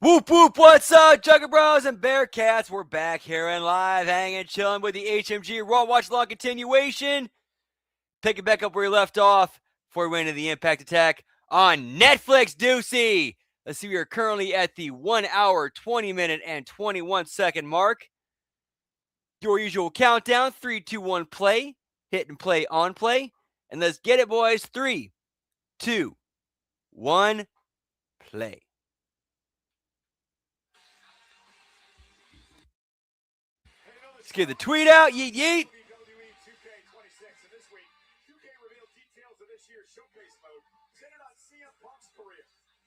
Whoop whoop, what's up, Jugger Bros and Bearcats? We're back here and live, hanging, chilling with the HMG Raw Watch Long continuation. Picking back up where we left off before we went into the Impact Attack on Netflix, Deucey. Let's see, we are currently at the 1 hour, 20 minute, and 21 second mark. Your usual countdown, 3, 2, 1, play. Hit and play on play. And let's get it, boys. 3, 2, 1, play. Let's get the tweet out. Yeet, yeet.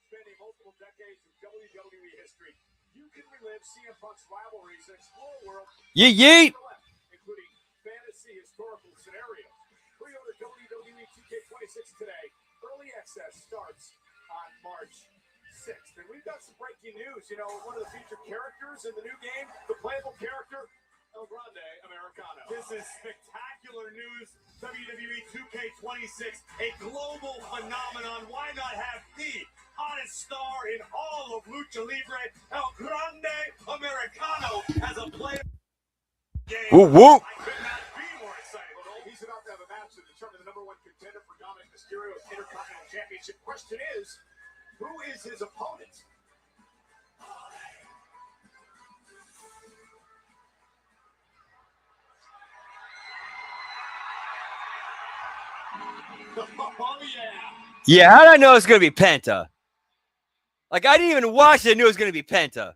Spanning multiple decades of WWE history, you can relive CM Punk's rivalries and explore a world Yeet, yeet. including fantasy historical scenarios. Pre-order WWE 2K26 today. Early access starts on March 6th. And we've got some breaking news. You know, one of the featured characters in the new game, the playable character, El Grande Americano. This is spectacular news. WWE 2K26, a global phenomenon. Why not have the hottest star in all of Lucha Libre, El Grande Americano, as a player? Woo woo. I could not be more excited. He's about to have a match to determine the #1 contender for Dominic Mysterio's Intercontinental Championship. Question is, who is his opponent? Oh, yeah. Yeah, how did I know it was going to be Penta? Like, I didn't even watch it. I knew it was going to be Penta.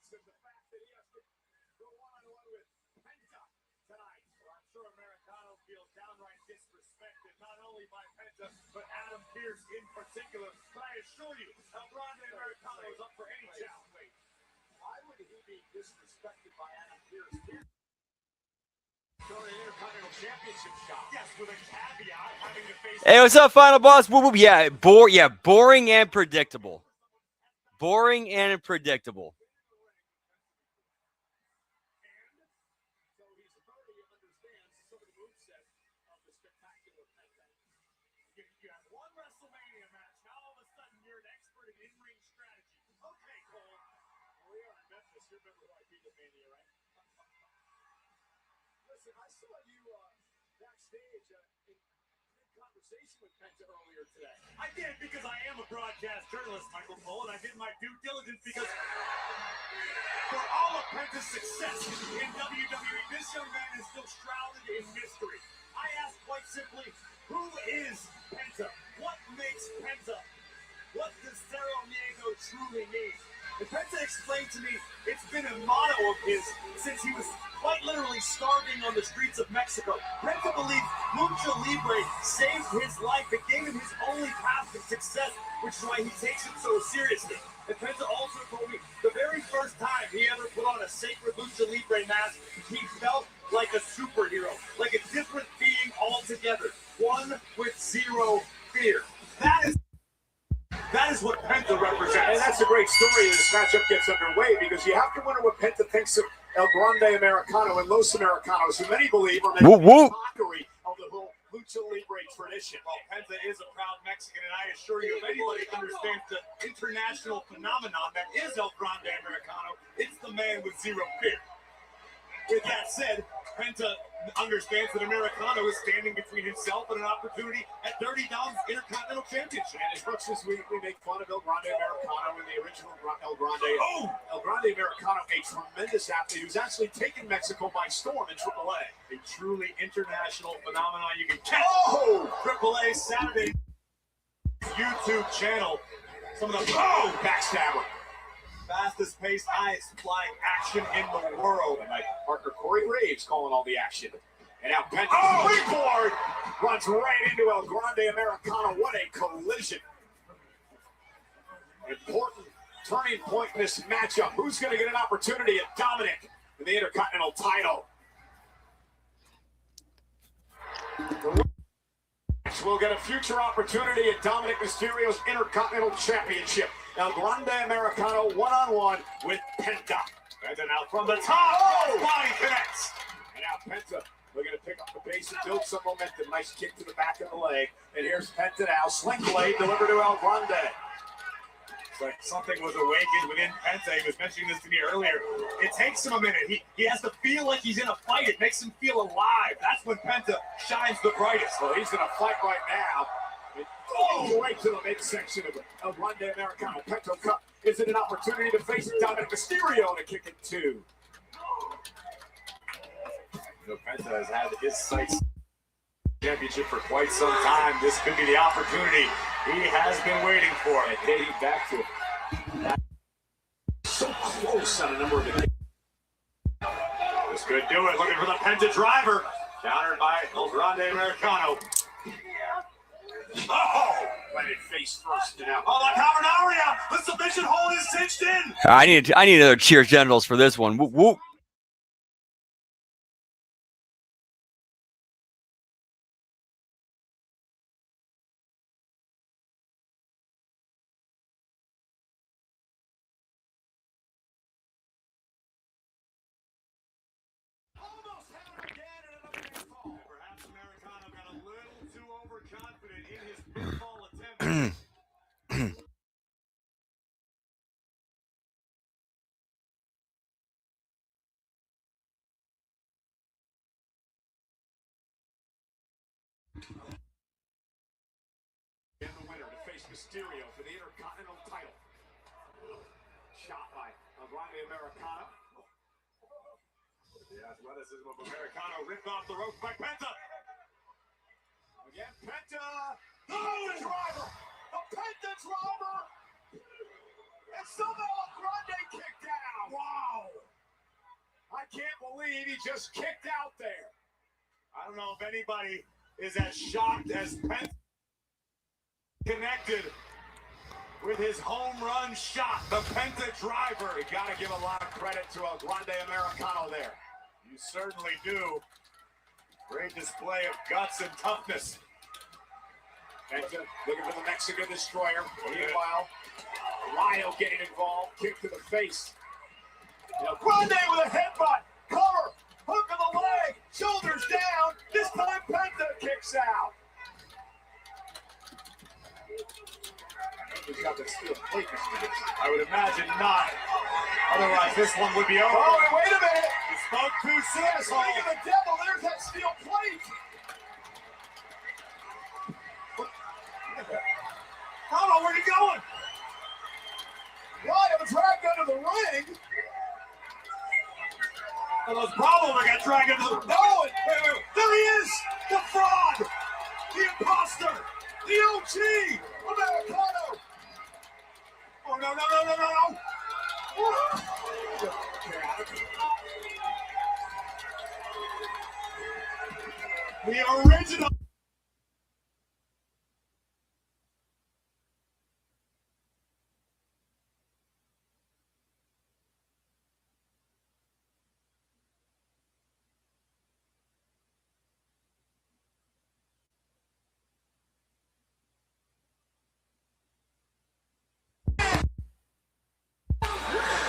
The fact that he has to go one-on-one with Penta tonight. Well, I'm sure Americano feels downright disrespected, not only by Penta, but Adam Pearce in particular. But I assure you, El Grande Americano is up for any challenge. Why would he be disrespected by Adam Pearce? For an Intercontinental Championship shot. Yes, with a caveat having to face. Hey, what's up, Final Boss? Whoop, whoop. Yeah, boring and predictable. Boring and predictable. You have one WrestleMania match. Now all of a sudden you're an expert in in-ring strategy. Okay, Cole. We are in Memphis. You remember who I beat at Mania, right? Listen, I saw you backstage in conversation with Penta earlier today. I did because I am a broadcast journalist, Michael Cole, and I did my due diligence because for all of Penta's success in WWE, this young man is still shrouded in mystery. I asked quite simply, who is Penta? What makes Penta? What does Cerro Niego truly mean? And Penta explained to me it's been a motto of his since he was quite literally starving on the streets of Mexico. Penta believes Lucha Libre saved his life. It gave him his only path to success, which is why he takes it so seriously. And Penta also told me the very first time he ever put on a sacred Lucha Libre mask, he felt like a superhero, like a different being altogether, one with zero fear. That is what Penta represents. And that's a great story as this matchup gets underway because you have to wonder what Penta thinks of El Grande Americano and Los Americanos, who many believe are making a mockery of the whole Lucha Libre tradition. Well, Penta is a proud Mexican, and I assure you, if anybody understands the international phenomenon that is El Grande Americano, it's the man with zero fear. With that said, Penta understands that Americano is standing between himself and an opportunity at Dirty Dom's Intercontinental Championship. And as much as we make fun of El Grande Americano and the original El Grande, El Grande Americano, a tremendous athlete who's actually taken Mexico by storm in AAA. A truly international phenomenon. You can catch AAA Saturday YouTube channel. Some of the backstabber. fastest paced, highest flying action in the world. And my partner Corey Graves calling all the action. And now Penta springboard runs right into El Grande Americano. What a collision. Important turning point in this matchup. Who's going to get an opportunity at Dominic in the Intercontinental title? We'll get a future opportunity at Dominic Mysterio's Intercontinental Championship. El Grande Americano one-on-one with Penta. Penta now from the top. Oh! Body connects. And now Penta looking to pick up the pace and build some momentum. Nice kick to the back of the leg. And here's Penta now. Sling blade delivered to El Grande. It's like something was awakened within Penta. He was mentioning this to me earlier. It takes him a minute. He has to feel like he's in a fight. It makes him feel alive. That's when Penta shines the brightest. Well, he's in a fight right now. Oh, right to the midsection of El Grande Americano. Penta Cup. Is it an opportunity to face Dominic Mysterio and a kick at two? You know, Penta has had his sights championship for quite some time. This could be the opportunity he has been waiting for. And dating back to so close on a number of the. This could do it. Looking for the Penta driver. Countered by El Grande Americano. Oh! Landed face first now. Oh, the Cavernaria! The submission hold is cinched in. I need another cheers genitals for this one. Whoop, whoop. Almost had it again and another pinfall. Perhaps Americano got a little too overconfident in his pinfall attempt. And the winner to face Mysterio for the Intercontinental title. Shot by El Grande Americano. The athleticism of Americano ripped off the ropes by Penta. Again, Penta. The Penta driver. The Penta driver. And somehow El Grande kicked out. Wow. I can't believe he just kicked out there. I don't know if anybody is as shocked as Penta connected with his home run shot. The Penta driver. You got to give a lot of credit to El Grande Americano there. You certainly do. Great display of guts and toughness. Penta looking for the Mexican Destroyer. Meanwhile, Lyle getting involved. Kick to the face. El Grande with a headbutt. Cover. Hook of the leg. Shoulders down. This time Penta kicks out. He's got the steel plate machine. I would imagine not. Otherwise, this one would be over. Oh, and wait a minute. He spoke too soon. Speaking of the devil, there's that steel plate. How where'd he going? Lyle dragged under the ring. Well, those probably got dragged into the... No, Wait. There he is! The fraud! The imposter! The OG! Americano. Oh, no. The original...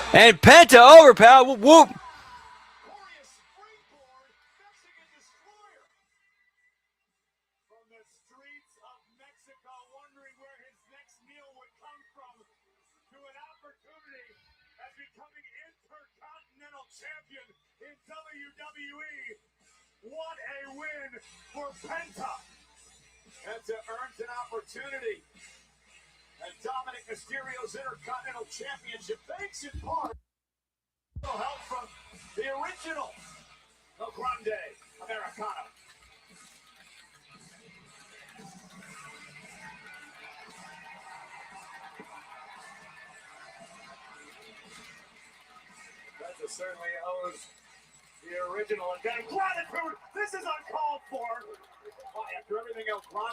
And Penta overpowered. Whoop, whoop. Glorious springboard. Mexican Destroyer. From the streets of Mexico, wondering where his next meal would come from, to an opportunity as becoming Intercontinental Champion in WWE. What a win for Penta. Penta earns an opportunity at Dominic Mysterio's Intercontinental Championship, thanks in part to help from the original El Grande Americano. Penta certainly owes the original and gratitude. This is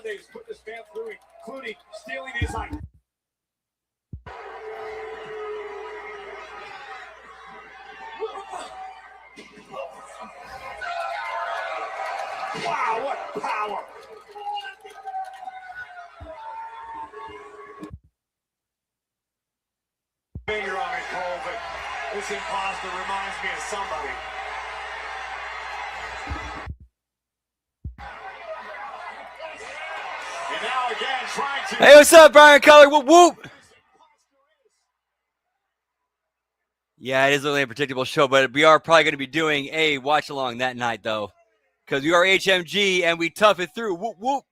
Andrade has put this man through, including stealing his idea. Wow, what power! Finger on it, Cole, but this imposter reminds me of somebody. And now again, trying to... Hey, what's up, Brian Color? Whoop, whoop. Yeah, it is a really unpredictable show, but we are probably going to be doing a watch along that night, though, because we are HMG and we tough it through. Whoop, whoop.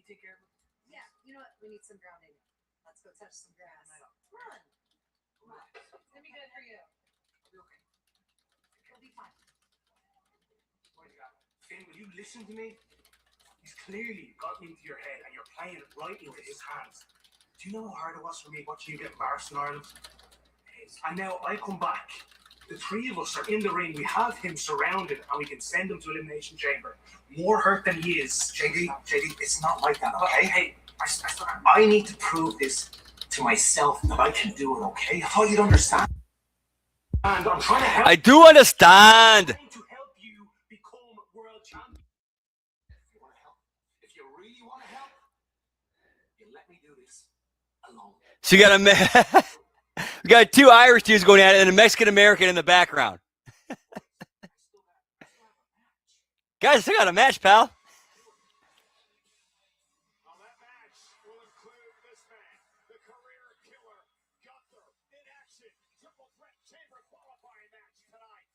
Take care of it? Yeah, you know what? We need some grounding. Let's go touch some grass. Run. Relax. It's gonna be good for you. You'll be okay. You'll be fine. What do you got? Finn, will you listen to me? He's clearly gotten into your head and you're playing it right into his hands. Do you know how hard it was for me watching you get embarrassed in Ireland? And now I come back. The three of us are in the ring. We have him surrounded and we can send him to Elimination Chamber. More hurt than he is. JD, it's not like that, okay? Hey, I need to prove this to myself that I can do it, okay? I thought you'd understand. And I'm trying to help. I do understand. I'm trying to help you become world champion. If you want to help, if you really want to help, you let me do this alone. So you got we got two Irish dudes going at it and a Mexican American in the background. Guys, I still got a match, pal. Well, that match will include this man, the career killer, Gunther, in action. Triple threat chamber qualifying match tonight.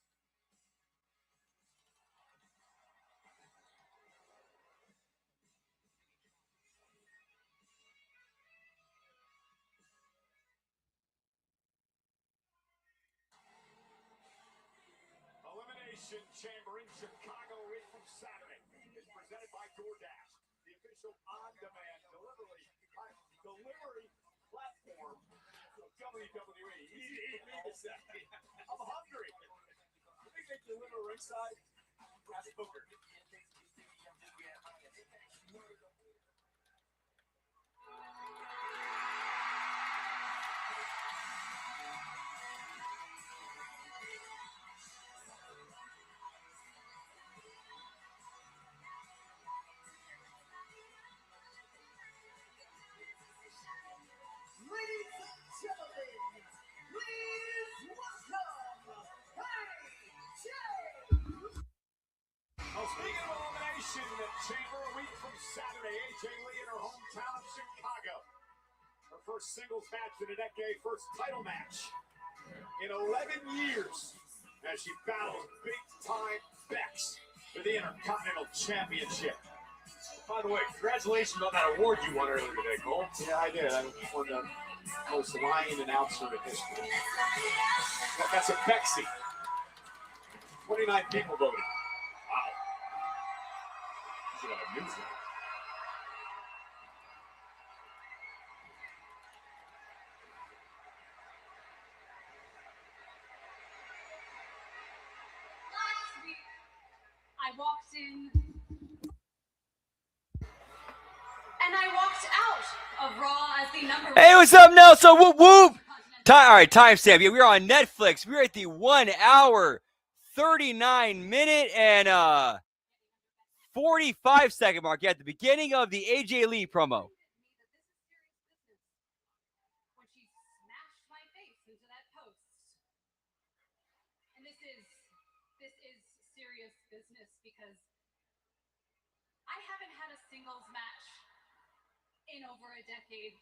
Elimination Chamber in Chicago a week from Saturday is presented by DoorDash, the official on-demand delivery platform of WWE. I'm hungry. I think they deliver ringside. That's Booker. Ladies and gentlemen, please welcome AJ. Well, speaking of Elimination Chamber, a week from Saturday, AJ Lee in her hometown of Chicago. Her first singles match in a decade, first title match in 11 years as she battles big-time Bex for the Intercontinental Championship. By the way, congratulations on that award you won earlier today, Cole. Yeah, I did. I won the most lying announcer in history. That's a Bexy. 29 people voted. Wow. Should have a news now. Last week, I walked in and I walked out of Raw as the number Hey, what's up, Nelson? Whoop, whoop. All right, timestamp. Yeah, we're on Netflix. We're at the 1 hour, 39 minute, and 45 second mark at the beginning of the AJ Lee promo. when she smashed my face into that post. And this is serious business because I haven't had a singles match in over a decade.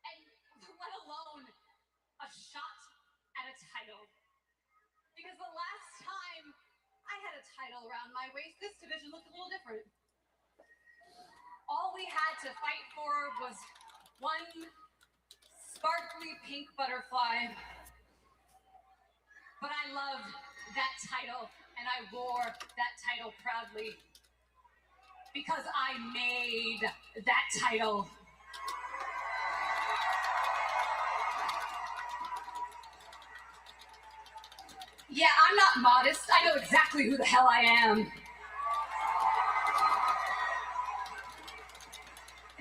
And let alone a shot at a title. Because the last time I had a title around my waist, this division looked a little different. All we had to fight for was one sparkly pink butterfly. But I loved that title, and I wore that title proudly because I made that title. Yeah, I'm not modest. I know exactly who the hell I am.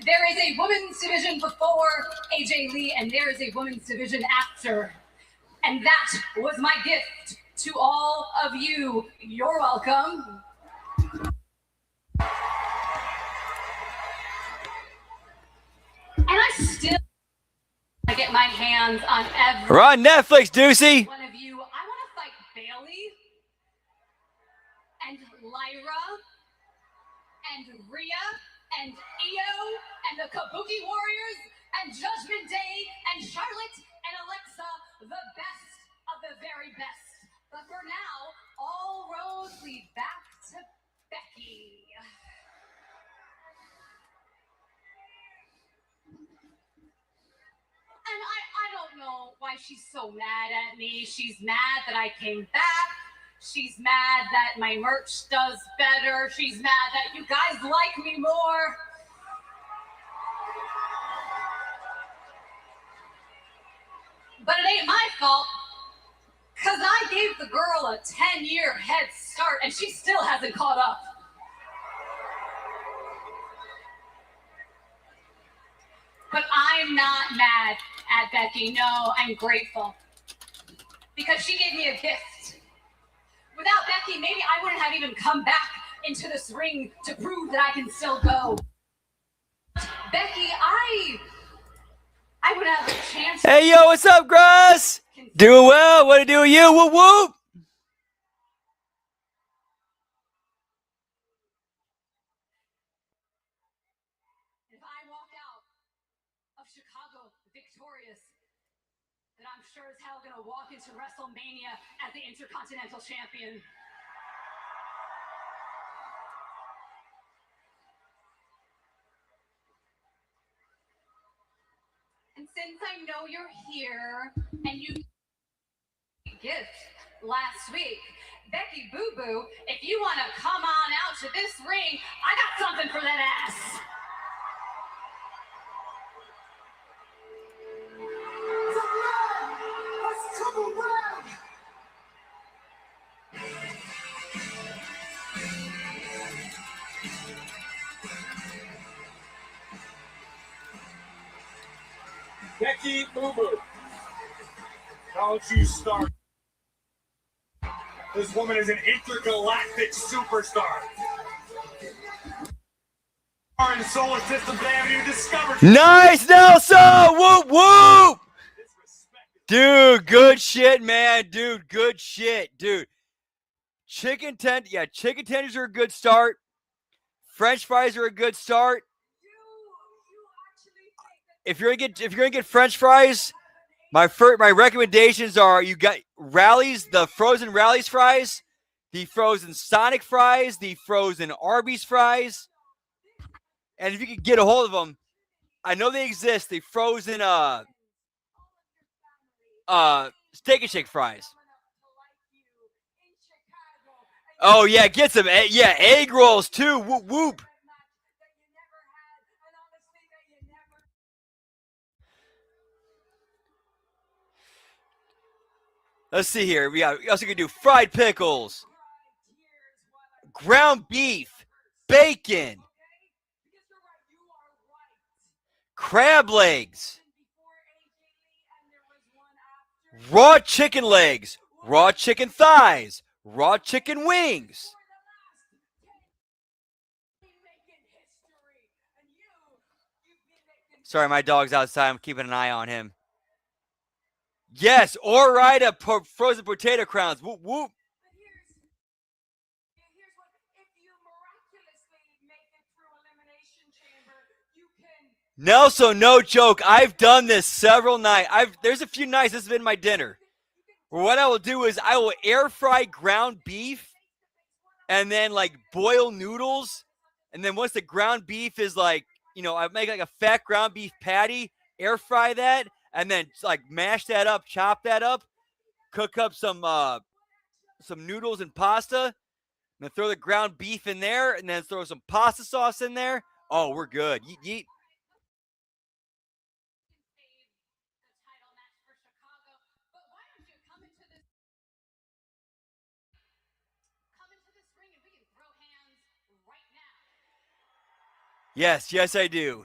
There is a women's division before AJ Lee, and there is a women's division after. And that was my gift to all of you. You're welcome. And I still get my hands on every We're on Netflix, Deucey. one of you. I want to fight Bailey and Lyra and Rhea and Io and the Kabuki Warriors and Judgment Day and Charlotte and Alexa, the best of the very best. But for now, all roads lead back to Becky. And I don't know why she's so mad at me. She's mad that I came back. She's mad that my merch does better. She's mad that you guys like me more. But it ain't my fault, because I gave the girl a 10-year head start and she still hasn't caught up. But I'm not mad at Becky. No, I'm grateful. Because she gave me a gift. Without Becky, maybe I wouldn't have even come back into this ring to prove that I can still go. Becky, I would have a chance. Hey, yo, what's up, Grass? Doing well. What to do with you? Whoop, whoop. If I walk out of Chicago victorious, then I'm sure as hell gonna walk into WrestleMania as the Intercontinental Champion. And since I know you're here and you gift last week, Becky Boo Boo, if you want to come on out to this ring, I got something for that ass. Let's come around. Becky Boo Boo, don't you start. This woman is an intergalactic superstar. And solar systems they haven't even discovered. Nice, Nelson. Whoop, whoop. Dude, good shit, man. Dude, good shit, dude. Chicken tenders are a good start. French fries are a good start. If you're gonna get French fries, my recommendations are you got Rallies, the frozen Rallies fries, the frozen Sonic fries, the frozen Arby's fries, and if you could get a hold of them, I know they exist. The frozen Steak and Shake fries. Oh yeah, get some egg rolls too. Whoop whoop. Let's see here. We also can do fried pickles, ground beef, bacon, crab legs, raw chicken legs, raw chicken thighs, raw chicken wings. Sorry, my dog's outside. I'm keeping an eye on him. Yes, or ride a frozen potato crowns. Whoop, whoop. Nelson, no joke. I've done this several nights. There's a few nights this has been my dinner. What I will do is I will air fry ground beef and then like boil noodles. And then once the ground beef is like, I make like a fat ground beef patty, air fry that, and then like mash that up, chop that up, cook up some some noodles and pasta, and then throw the ground beef in there, and then throw some pasta sauce in there. Oh, we're good. Yeet, yeet. Yes, yes, I do.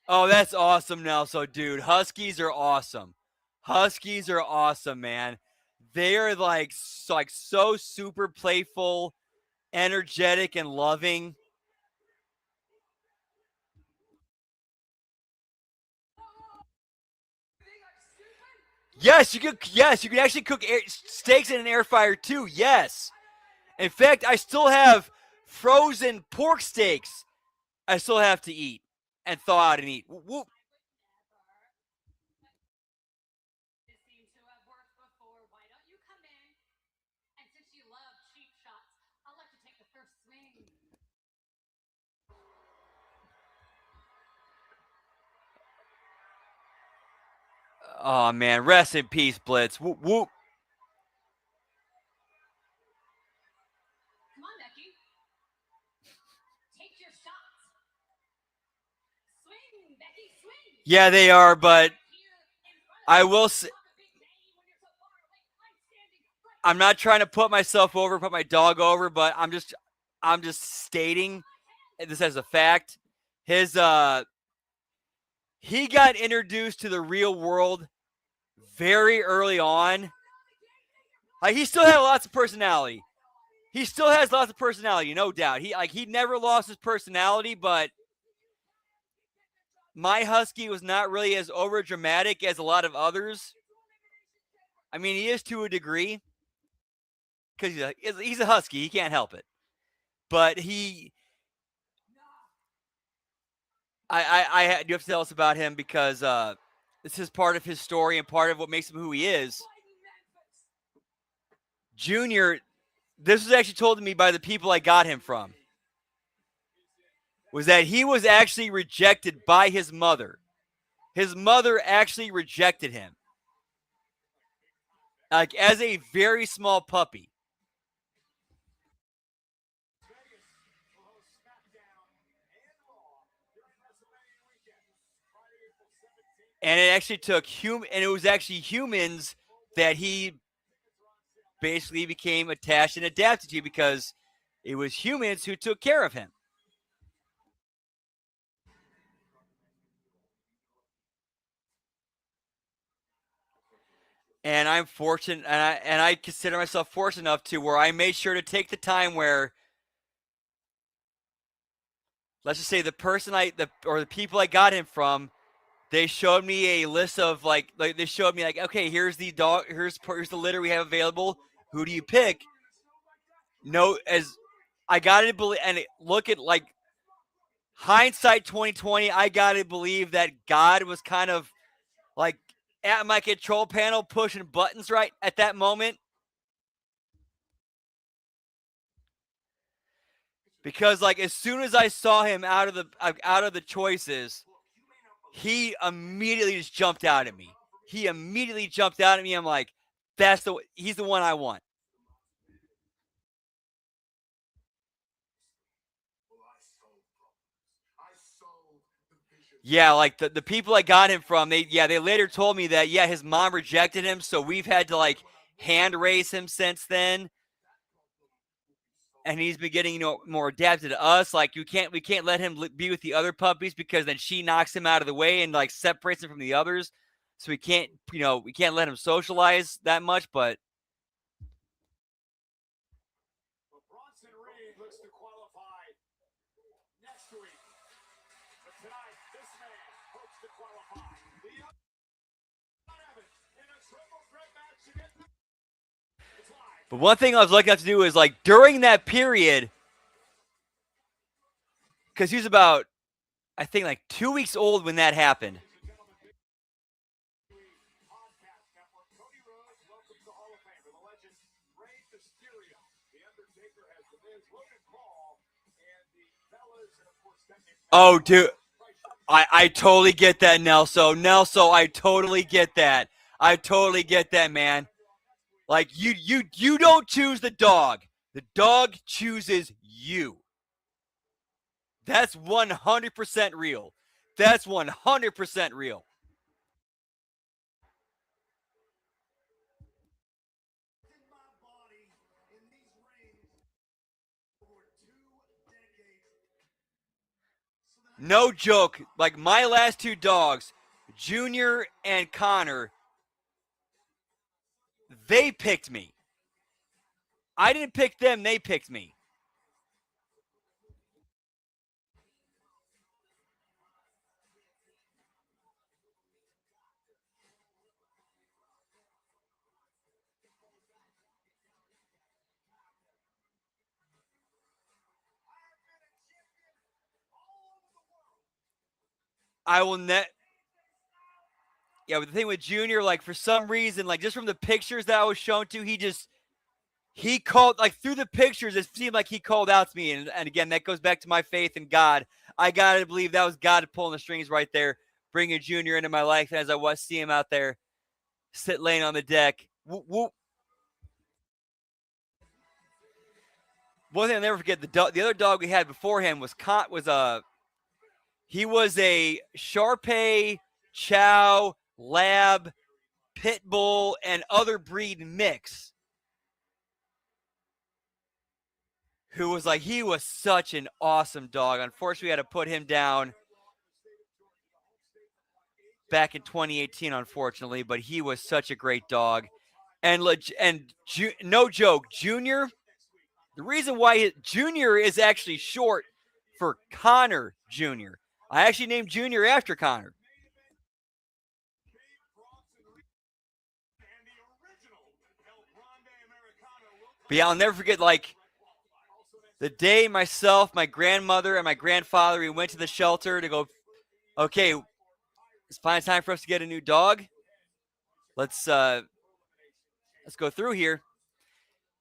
Oh, that's awesome, Nelson, dude. Huskies are awesome. Huskies are awesome, man. They are like so super playful, energetic, and loving. Yes, you could. Yes, you can actually cook steaks in an air fryer too. Yes. In fact, I still have frozen pork steaks. I still have to eat and thaw out and eat. Whoop. Oh man, rest in peace, Blitz. Whoop whoop. Come on, Becky. Take your shots. Swing, Becky, swing. Yeah, they are, but I will say, I'm not trying to put myself over, put my dog over, but I'm just stating this as a fact. His he got introduced to the real world very early on. Like he still had lots of personality. He still has lots of personality, no doubt. He never lost his personality, but my husky was not really as over dramatic as a lot of others. I mean, he is to a degree because he's a husky. He can't help it. But I do have to tell us about him because this is part of his story and part of what makes him who he is. Junior, this was actually told to me by the people I got him from, was that he was actually rejected by his mother. His mother actually rejected him. Like as a very small puppy. And it actually took it was actually humans that he basically became attached and adapted to because it was humans who took care of him. And I'm fortunate, and I consider myself fortunate enough to where I made sure to take the time where, let's just say, the people I got him from, they showed me a list of like they showed me like, okay, here's the dog, here's the litter we have available. Who do you pick? No, as I got to believe, and look at like hindsight 2020, I got to believe that God was kind of like at my control panel pushing buttons right at that moment. Because like as soon as I saw him out of the choices, he immediately just jumped out at me. He immediately jumped out at me. I'm like, he's the one I want. Yeah, like the people I got him from, they later told me that his mom rejected him, so we've had to like hand raise him since then. And he's been getting more adapted to us. Like we can't let him be with the other puppies because then she knocks him out of the way and like separates him from the others. So we can't let him socialize that much. But Bronson Reed looks to qualify next week. But tonight, this man hopes to qualify. In a triple threat match against But one thing I was lucky enough to do is like during that period, because he was about, I think, like 2 weeks old when that happened. Oh, dude. I totally get that, Nelson. I totally get that. I totally get that, man. Like you don't choose the dog. The dog chooses you. That's 100% real. That's 100% real. In my body in these rings over 2 decades. So that No joke. Like my last two dogs, Junior and Connor, they picked me. I didn't pick them, they picked me. I will net. Yeah, but the thing with Junior, like for some reason, like just from the pictures that I was shown to, he called, like through the pictures, it seemed like he called out to me. And again, that goes back to my faith in God. I gotta believe that was God pulling the strings right there, bringing Junior into my life. And as I was seeing him out there, laying on the deck. Whoop, whoop. One thing I'll never forget: the other dog we had before him was he was a Shar-Pei, Chow, Lab, Pit Bull, and other breed mix. Who was like, he was such an awesome dog. Unfortunately, we had to put him down back in 2018, unfortunately, but he was such a great dog. And no joke, Junior, the reason why Junior is actually short for Connor Jr. I actually named Junior after Connor. But yeah, I'll never forget, like, the day myself, my grandmother, and my grandfather, we went to the shelter to go, okay, it's finally time for us to get a new dog. Let's go through here.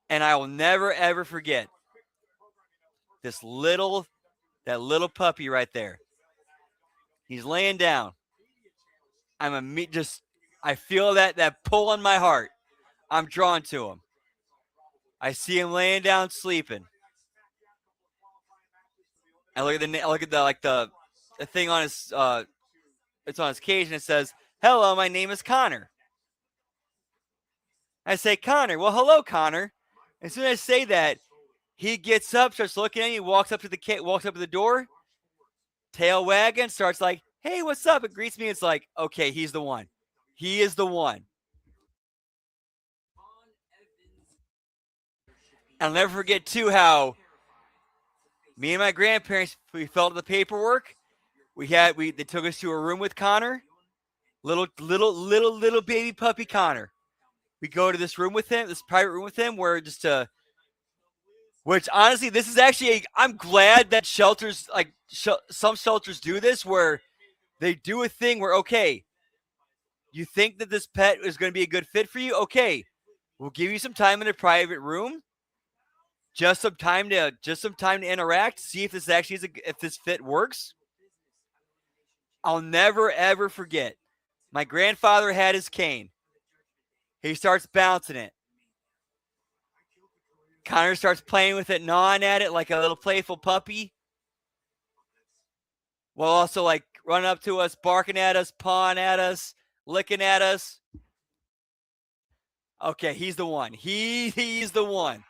And I will never, ever forget that little puppy right there. He's laying down. I feel that pull in my heart. I'm drawn to him. I see him laying down sleeping. I look at the thing on his it's on his cage and it says, "Hello, my name is Connor." I say, "Connor." Well, hello, Connor. As soon as I say that, he gets up, starts looking at me, walks up to the door, tail wagging, starts like, "Hey, what's up?" It greets me. It's like, okay, he's the one. He is the one. I'll never forget too how me and my grandparents, we filled out the paperwork. They took us to a room with Connor, little baby puppy Connor. We go to this room with him, this private room with him, where which honestly, this is actually I'm glad that shelters like some shelters do this, where they do a thing where, okay, you think that this pet is going to be a good fit for you? Okay, we'll give you some time in a private room, just some time to interact, see if this actually if this fit works. I'll never ever forget. My grandfather had his cane. He starts bouncing it. Connor starts playing with it, gnawing at it like a little playful puppy. While also like running up to us, barking at us, pawing at us, licking at us. Okay, he's the one. He's the one.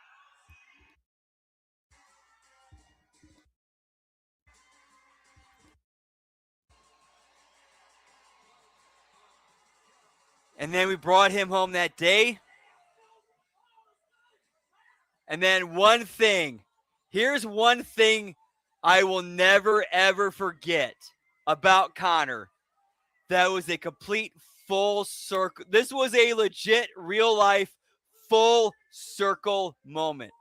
And then we brought him home that day. And then here's one thing I will never, ever forget about Connor. That was a complete full circle. This was a legit, real life, full circle moment.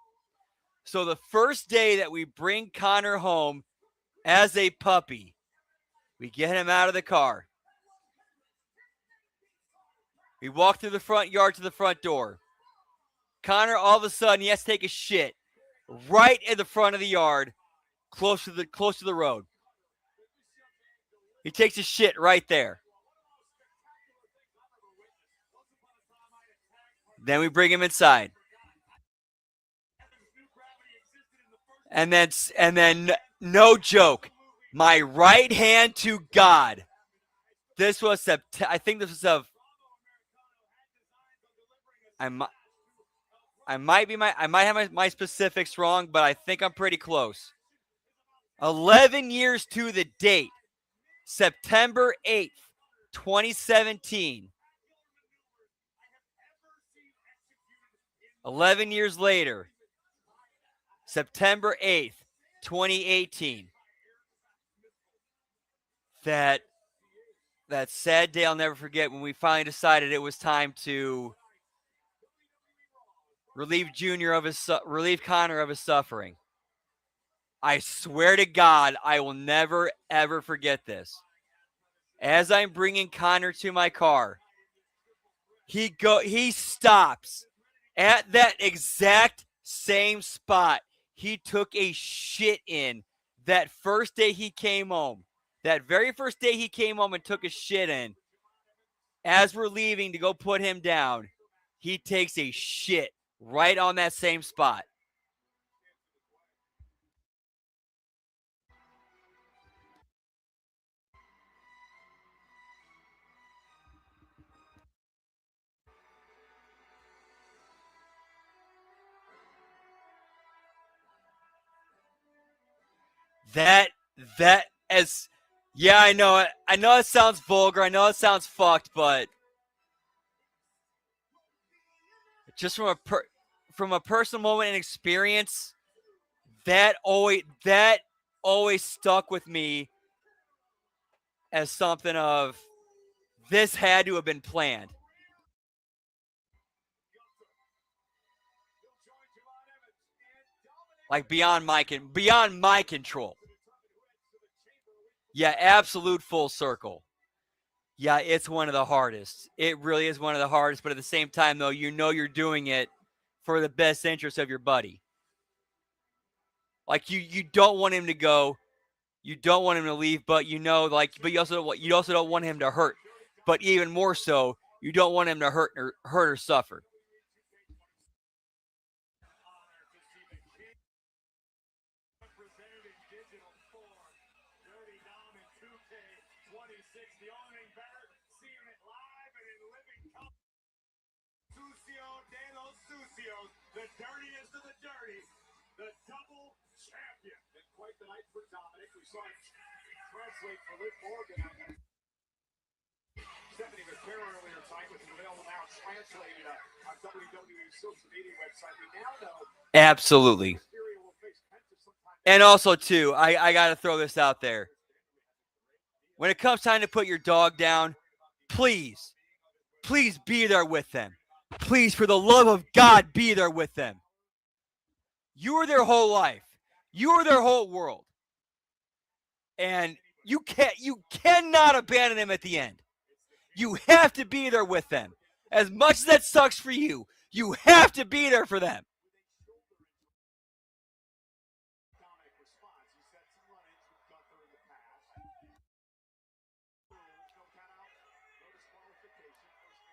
So the first day that we bring Connor home as a puppy, we get him out of the car. We walk through the front yard to the front door. Connor, all of a sudden, he has to take a shit right in the front of the yard, close to the road. He takes a shit right there. Then we bring him inside. And then no joke, my right hand to God. This was I think this was I might have my specifics wrong, but I think I'm pretty close. 11 years to the date. September 8th, 2017. 11 years later. September 8th, 2018. That sad day I'll never forget when we finally decided it was time to relieve Connor of his suffering. I swear to God, I will never ever forget this. As I'm bringing Connor to my car, he stops at that exact same spot he took a shit in that first day he came home. That very first day he came home and took a shit in. As we're leaving to go put him down, he takes a shit right on that same spot. Yeah, I know it. I know it sounds vulgar. I know it sounds fucked, but just from a personal moment and experience, that always stuck with me as something of this had to have been planned. Like beyond my control. Yeah, absolute full circle. Yeah, it's one of the hardest. It really is one of the hardest, but at the same time though, you know you're doing it for the best interest of your buddy. Like you don't want him to go, you don't want him to leave, but you also don't want him to hurt. But even more so, you don't want him to hurt or suffer. The dirtiest of the dirty, the double champion. And quite the night for Dominic. We saw it translate for Liv Morgan. Stephanie McCarroll earlier tonight, which is available now translated on WWE's social media website. We now know. Absolutely. And also, too, I got to throw this out there. When it comes time to put your dog down, please be there with them. Please, for the love of God, be there with them. You are their whole life. You are their whole world. And you cannot abandon them at the end. You have to be there with them. As much as that sucks for you, you have to be there for them.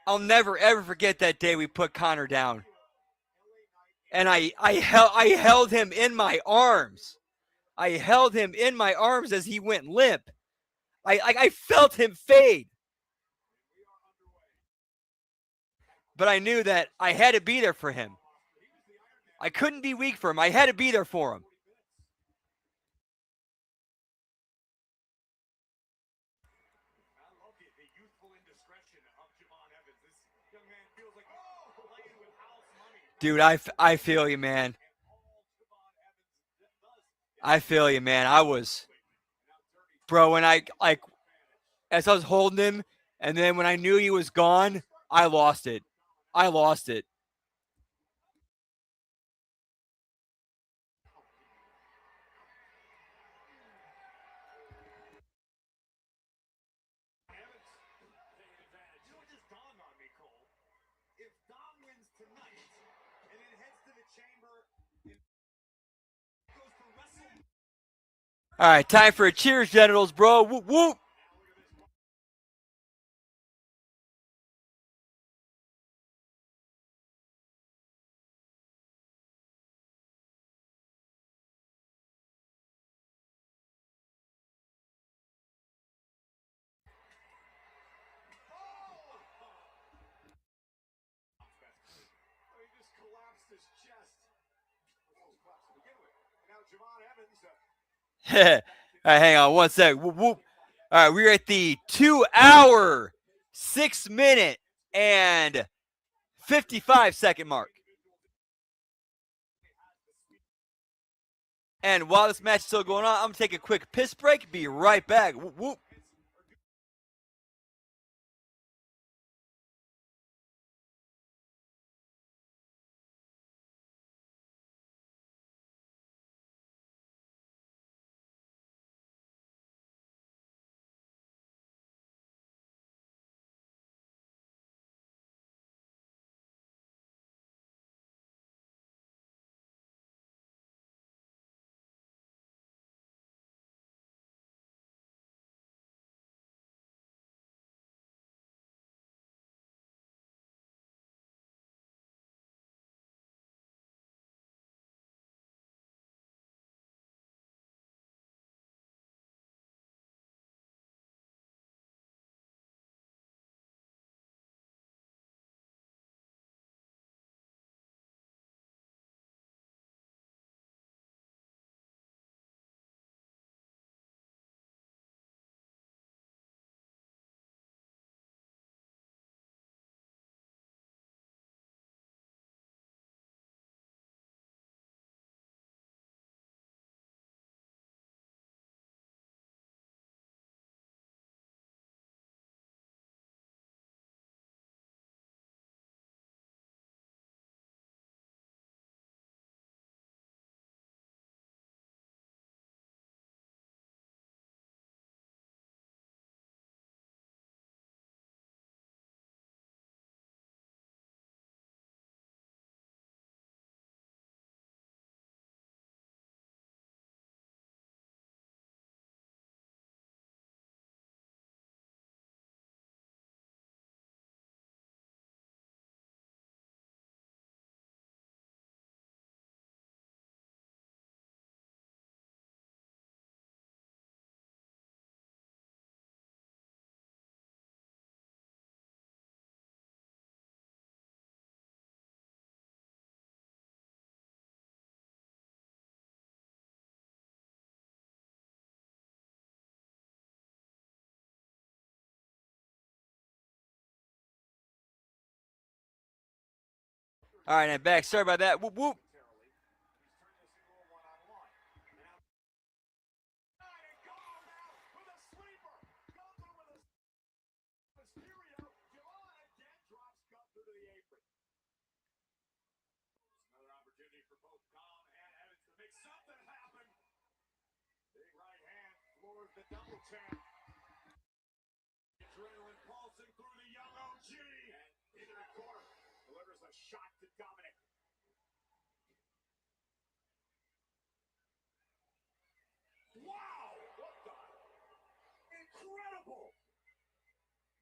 I'll never ever forget that day we put Connor down. And I held him in my arms. I held him in my arms as he went limp. I felt him fade. But I knew that I had to be there for him. I couldn't be weak for him. I had to be there for him. Dude, I feel you, man. I feel you, man. Bro, when as I was holding him, and then when I knew he was gone, I lost it. All right, time for a cheers, genitals, bro. Whoop, whoop. All right, hang on 1 sec. Whoop, whoop. All right, we're at the 2 hour, 6 minute, and 55-second mark. And while this match is still going on, I'm going to take a quick piss break. Be right back. Whoop, whoop. All right, I'm back. Sorry about that. Whoop, whoop. Another opportunity for both Dom and Evans to make something happen. Big right hand floors the double champ. Adrenaline pulsing through the young OG. And into the corner. Delivers a shot to Dominic. Wow! What the? Incredible!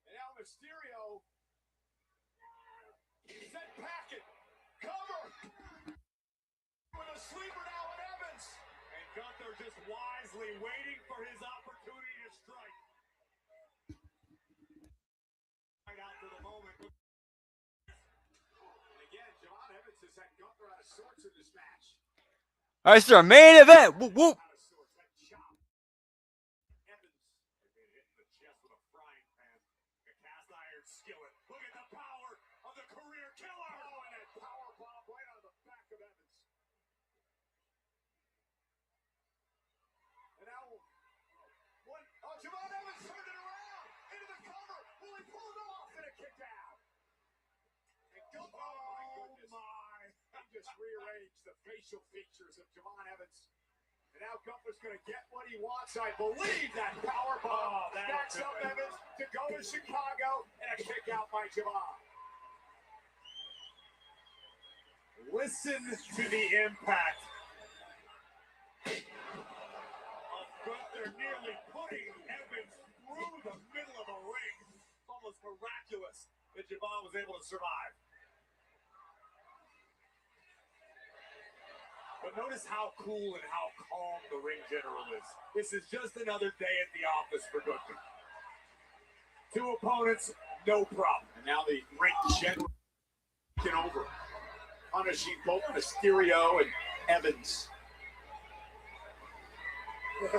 And now Mysterio. Set packet. Cover. With a sleeper now in Evans. And Gunther just wisely waiting for his opportunity to strike. Right out to the moment. And again, John Evans has had Gunther out of sorts in this match. All right, this is our main event. Whoop, whoop. Out of sorts. That chop. Evans been hit in the chest with a frying pan. A cast iron skillet. Look at the power of the career killer. Oh, and that power bomb right on the back of Evans. And now, what? Oh, Javon Evans turned it around into the cover. Will he pull it off and a kick out? And Gunther, oh my goodness, he just rearranged the facial features of Javon Evans. And now Gunther's going to get what he wants. I believe that power bomb backs up Evans to go to Chicago and a kick out by Javon. Listen to the impact. Gunther nearly putting Evans through the middle of the ring. Almost miraculous that Javon was able to survive. But notice how cool and how calm the ring general is. This is just another day at the office for Gunther. Two opponents, no problem. And now the ring general taking over, punishing both Mysterio and Evans. It's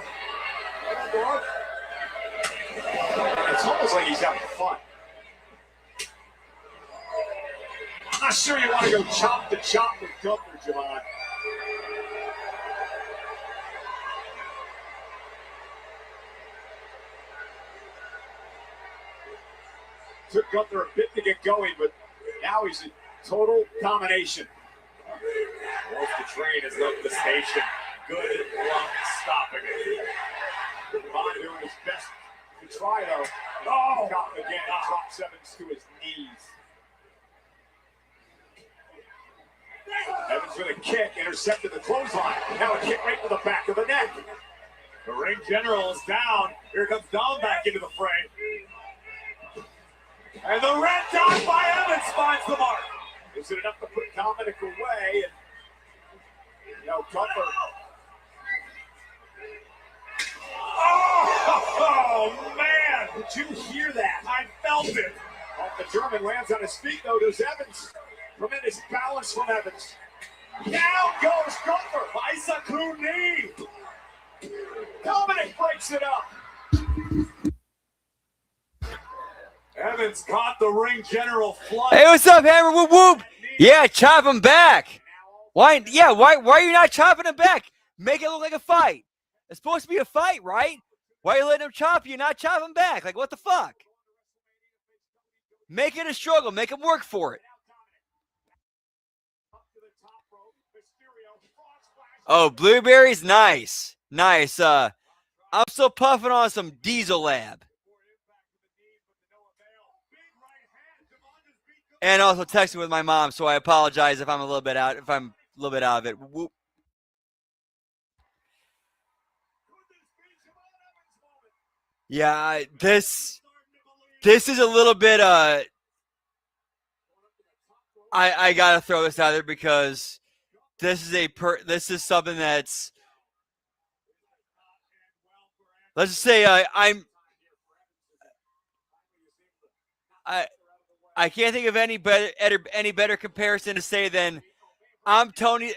almost like he's having fun. I'm not sure you want to go chop to chop with Gunther, Javon. Took Gunther a bit to get going, but now he's in total domination. Wolf the Train has left the station. Good luck stopping it. Bond doing his best to try, though. Oh! Caught again, drops Evans to his knees. Evans with a kick, intercepted the clothesline. Now a kick right to the back of the neck. The ring general is down. Here comes Dom back into the fray. And the red dot by Evans finds the mark. Is it enough to put Dominic away? And, Gunther. Oh, man! Did you hear that? I felt it. The German lands on his feet, though. Does Evans. Tremendous balance from Evans. Down goes Gunther. Bicycle knee. Dominic breaks it up. Evans caught the ring general flush. Hey, what's up, Hammer? Whoop whoop. Yeah, chop him back. Why? Yeah, why are you not chopping him back? Make it look like a fight. It's supposed to be a fight, right? Why are you letting him chop you, not chop him back? Like, what the fuck? Make it a struggle. Make him work for it. Oh, blueberries? Nice. Nice. I'm still puffing on some Diesel Lab. And also texting with my mom, so I apologize if I'm a little bit out of it. Whoop. Yeah, this is a little bit I gotta throw this out there because this is something that's, let's just say I can't think of any better comparison to say than I'm Tony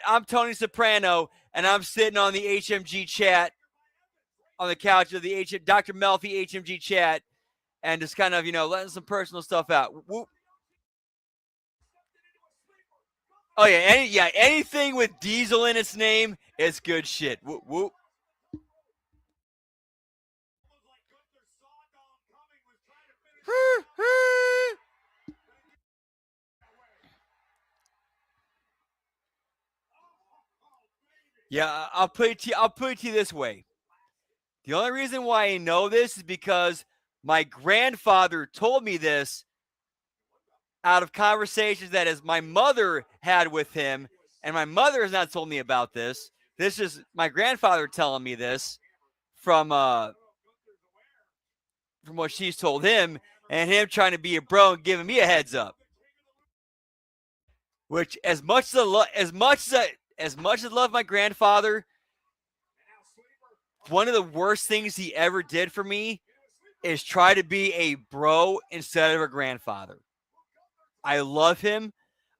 Soprano and I'm sitting on the HMG chat on the couch of the Dr. Melfi HMG chat and just kind of, letting some personal stuff out. Whoop. Oh yeah, anything with Diesel in its name is good shit. Whoop whoop. Yeah, I'll put it to you this way. The only reason why I know this is because my grandfather told me this out of conversations that as my mother had with him, and my mother has not told me about this. This is my grandfather telling me this from what she's told him, and him trying to be a bro and giving me a heads up. Which, as much as I love my grandfather, one of the worst things he ever did for me is try to be a bro instead of a grandfather. I love him.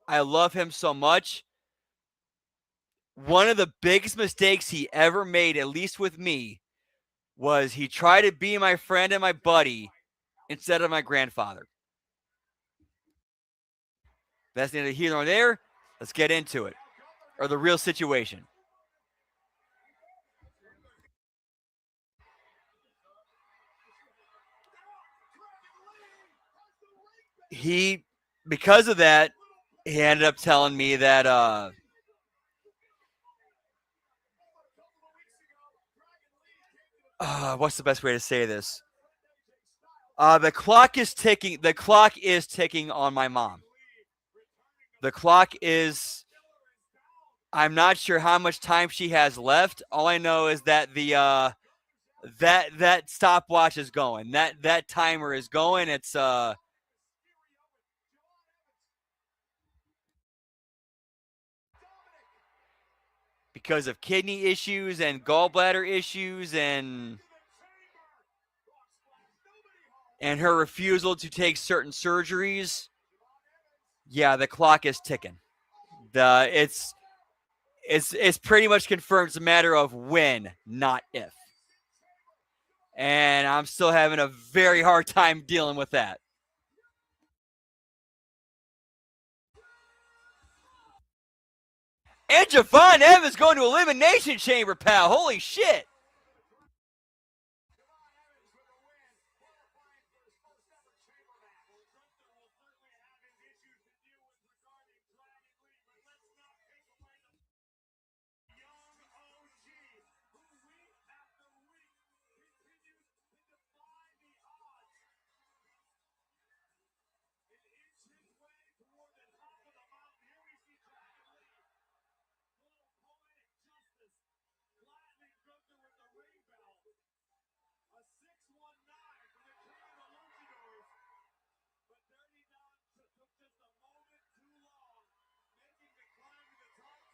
I love him so much. One of the biggest mistakes he ever made, at least with me, was he tried to be my friend and my buddy instead of my grandfather. That's neither here nor there. Let's get into it. Or the real situation. Because of that, he ended up telling me that what's the best way to say this? The clock is ticking. The clock is ticking on my mom. The clock is. I'm not sure how much time she has left. All I know is that that stopwatch is going. That timer is going. It's because of kidney issues and gallbladder issues and her refusal to take certain surgeries. Yeah, the clock is ticking. It's pretty much confirmed. It's a matter of when, not if. And I'm still having a very hard time dealing with that. And Javon Evans going to Elimination Chamber, pal. Holy shit.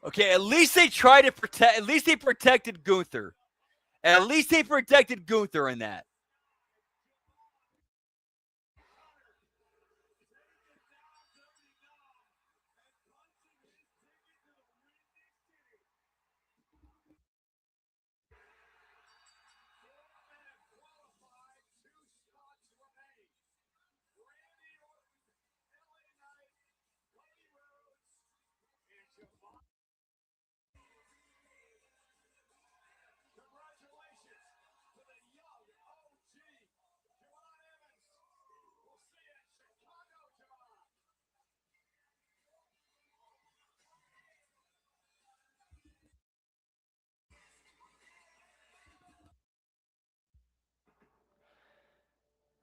Okay, at least they tried to protect. At least they protected Gunther. At least they protected Gunther in that.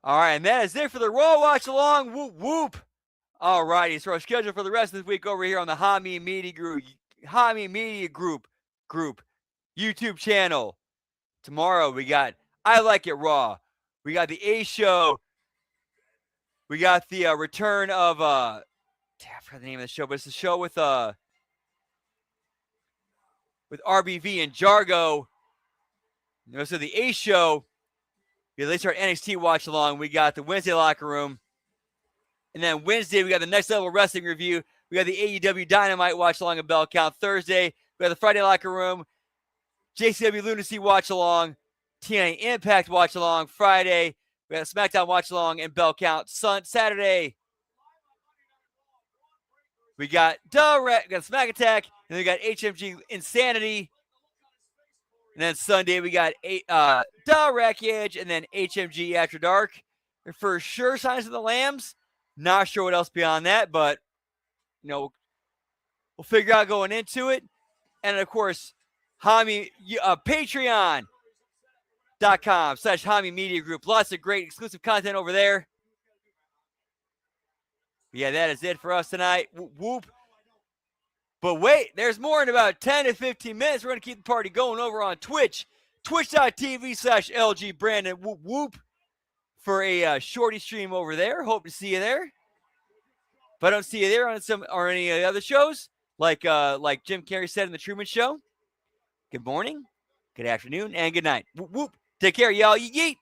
All right, and that is it for the Raw Watch Along. Whoop whoop. All righty, so our schedule for the rest of this week over here on the Hami Media Group YouTube channel. Tomorrow we got I Like It Raw. We got the A Show. We got the return of I forgot the name of the show, but it's the show with RBV and Jargo. So the A Show. They start NXT Watch Along. We got the Wednesday Locker Room. And then Wednesday, we got the Next Level Wrestling Review. We got the AEW Dynamite Watch Along and Bell Count. Thursday, we got the Friday Locker Room. JCW Lunacy Watch Along. TNA Impact Watch Along. Friday, we got SmackDown Watch Along and Bell Count. Saturday, we got Smack Attack. And then we got HMG Insanity. And then Sunday, we got Wreckage and then HMG After Dark. And for sure, Signs of the Lambs. Not sure what else beyond that, but, we'll figure out going into it. And, of course, Patreon.com/Hami Media Group. Lots of great exclusive content over there. But yeah, that is it for us tonight. Whoop. But wait, there's more in about 10 to 15 minutes. We're going to keep the party going over on Twitch. Twitch.tv/LG Brandon Whoop Whoop for a shorty stream over there. Hope to see you there. If I don't see you there on some or any of the other shows, like Jim Carrey said in the Truman Show, good morning, good afternoon, and good night. Whoop whoop. Take care, y'all. Yeet.